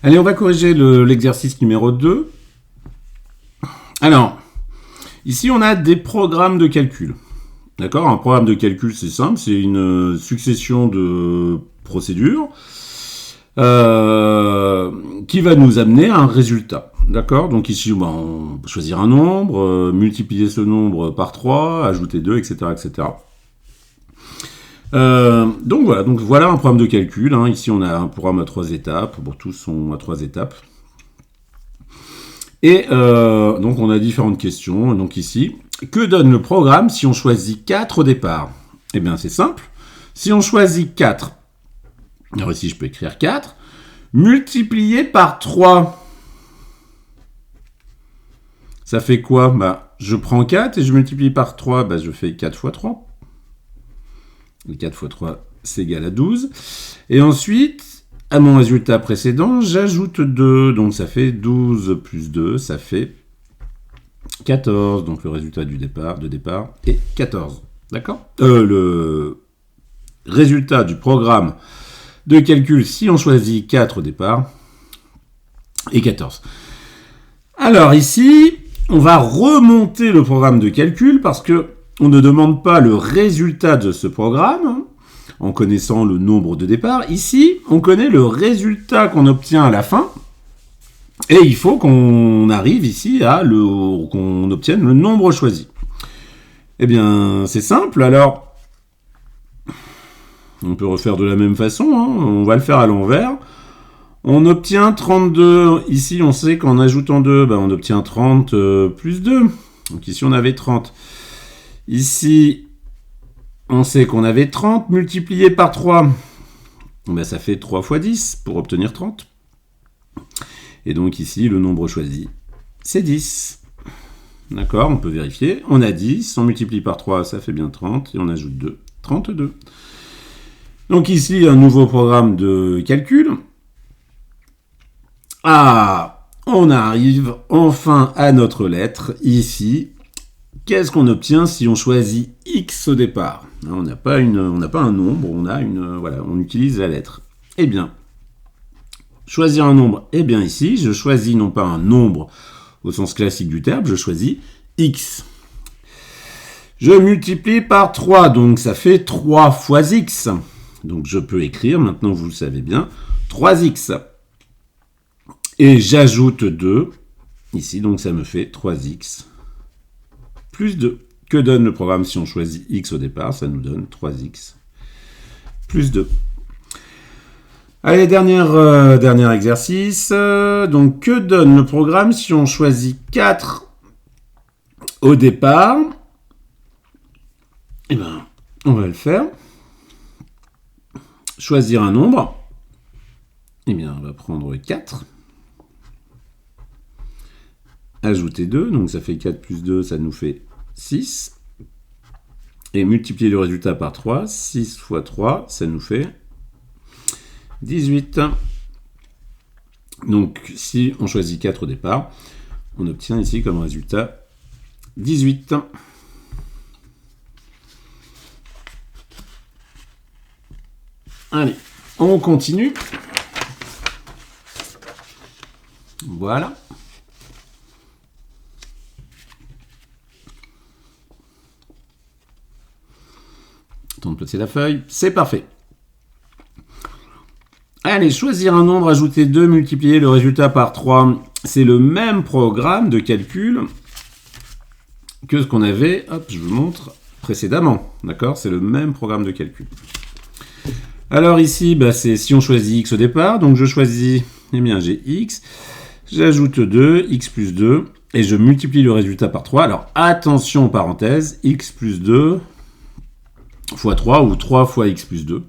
Allez, on va corriger l'exercice numéro 2. Alors, ici, on a des programmes de calcul. D'accord? Un programme de calcul, c'est simple, c'est une succession de procédures qui va nous amener à un résultat. D'accord? Donc ici, on peut choisir un nombre, multiplier ce nombre par 3, ajouter 2, etc. etc. Donc voilà un programme de calcul. Hein. Ici, on a un programme à 3 étapes. Bon, tous sont à 3 étapes. Et donc, on a différentes questions. Donc ici, que donne le programme si on choisit 4 au départ? Eh bien, c'est simple. Si on choisit 4, alors ici, je peux écrire 4, multiplié par 3. Ça fait quoi? Je prends 4 et je multiplie par 3. Je fais 4 fois 3. Et 4 fois 3, c'est égal à 12. Et ensuite, à mon résultat précédent, j'ajoute 2. Donc ça fait 12 plus 2, ça fait 14. Donc le résultat de départ est 14. D'accord? Le résultat du programme de calcul, si on choisit 4 au départ, est 14. Alors ici, on va remonter le programme de calcul parce que on ne demande pas le résultat de ce programme en connaissant le nombre de départ. Ici, on connaît le résultat qu'on obtient à la fin. Et il faut qu'on arrive ici qu'on obtienne le nombre choisi. Eh bien, c'est simple. Alors, on peut refaire de la même façon. Hein. On va le faire à l'envers. On obtient 32. Ici, on sait qu'en ajoutant 2, on obtient 30 plus 2. Donc ici, on avait 30. Ici, on sait qu'on avait 30 multiplié par 3. Ça fait 3 fois 10 pour obtenir 30. Et donc ici, le nombre choisi, c'est 10. D'accord, on peut vérifier. On a 10, on multiplie par 3, ça fait bien 30. Et on ajoute 2, 32. Donc ici, un nouveau programme de calcul. On arrive enfin à notre lettre, ici. Qu'est-ce qu'on obtient si on choisit X au départ? On n'a pas un nombre, on utilise la lettre. Eh bien, choisir un nombre, ici, je choisis non pas un nombre au sens classique du terme, je choisis X. Je multiplie par 3, donc ça fait 3 fois X. Donc je peux écrire, maintenant vous le savez bien, 3X. Et j'ajoute 2, ici, donc ça me fait 3X. Plus 2. Que donne le programme si on choisit X au départ? Ça nous donne 3X plus 2. Allez, dernier exercice. Donc, que donne le programme si on choisit 4 au départ? On va le faire. Choisir un nombre. On va prendre 4. Ajouter 2, donc ça fait 4 plus 2, ça nous fait 6. Et multiplier le résultat par 3, 6 fois 3, ça nous fait 18. Donc si on choisit 4 au départ, on obtient ici comme résultat 18. Allez, on continue. Voilà. Temps de placer la feuille, c'est parfait. Allez, choisir un nombre, ajouter 2, multiplier le résultat par 3. C'est le même programme de calcul que ce qu'on avait, je vous montre, précédemment. D'accord? C'est le même programme de calcul. Alors ici, c'est si on choisit X au départ. Donc je choisis, j'ai X. J'ajoute 2, X plus 2. Et je multiplie le résultat par 3. Alors attention, parenthèse, X plus 2 fois 3 ou 3 fois X plus 2.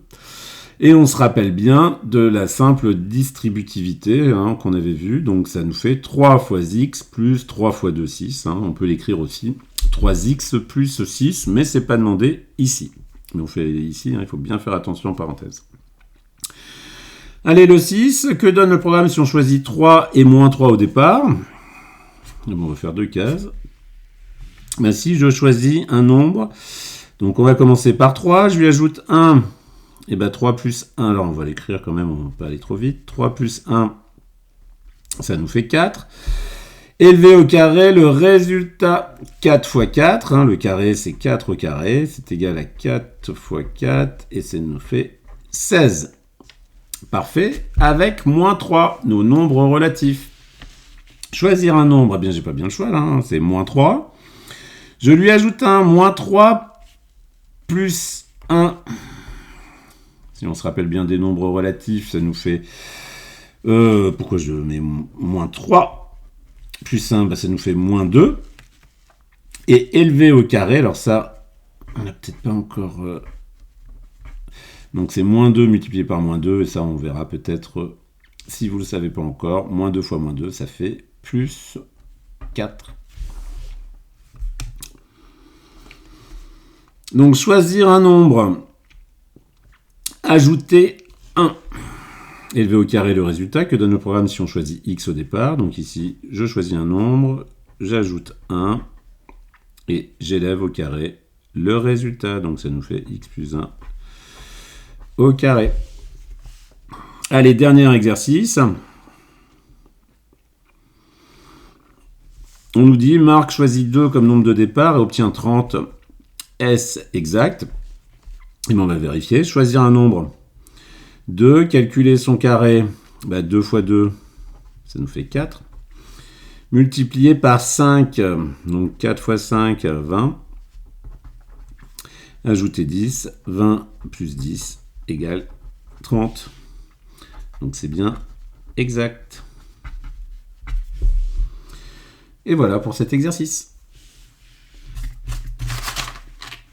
Et on se rappelle bien de la simple distributivité qu'on avait vue. Donc ça nous fait 3 fois X plus 3 fois 2, 6. On peut l'écrire aussi 3X plus 6, mais c'est pas demandé ici. Mais on fait ici, il faut bien faire attention en parenthèse. Allez, le 6, que donne le programme si on choisit 3 et moins 3 au départ? On va faire 2 cases. Si je choisis un nombre, donc on va commencer par 3, je lui ajoute 1, et 3 plus 1, alors on va l'écrire quand même, on ne va pas aller trop vite, 3 plus 1, Ça nous fait 4. Élevé au carré, le résultat 4 fois 4. Le carré, c'est 4 au carré. C'est égal à 4 fois 4. Et ça nous fait 16. Parfait. Avec moins 3, nos nombres relatifs. Choisir un nombre, eh bien, j'ai pas bien le choix là. C'est moins 3. Je lui ajoute un moins 3 plus 1. Si on se rappelle bien des nombres relatifs, ça nous fait... pourquoi je mets moins 3 plus 1, ça nous fait moins 2. Et élevé au carré, alors ça, on n'a peut-être pas encore... Donc c'est moins 2 multiplié par moins 2, et ça on verra peut-être, si vous ne le savez pas encore, moins 2 fois moins 2, ça fait plus 4. Donc choisir un nombre, ajouter 1. Élevé au carré le résultat, que donne le programme si on choisit x au départ. Donc ici, je choisis un nombre, j'ajoute 1, et j'élève au carré le résultat. Donc ça nous fait x plus 1 au carré. Allez, dernier exercice. On nous dit, Marc choisit 2 comme nombre de départ et obtient 30 S exact. Et on va vérifier. Choisir un nombre. 2, calculer son carré, 2 fois 2, ça nous fait 4. Multiplié par 5, donc 4 fois 5, 20. Ajouter 10, 20 plus 10 égale 30. Donc c'est bien exact. Et voilà pour cet exercice.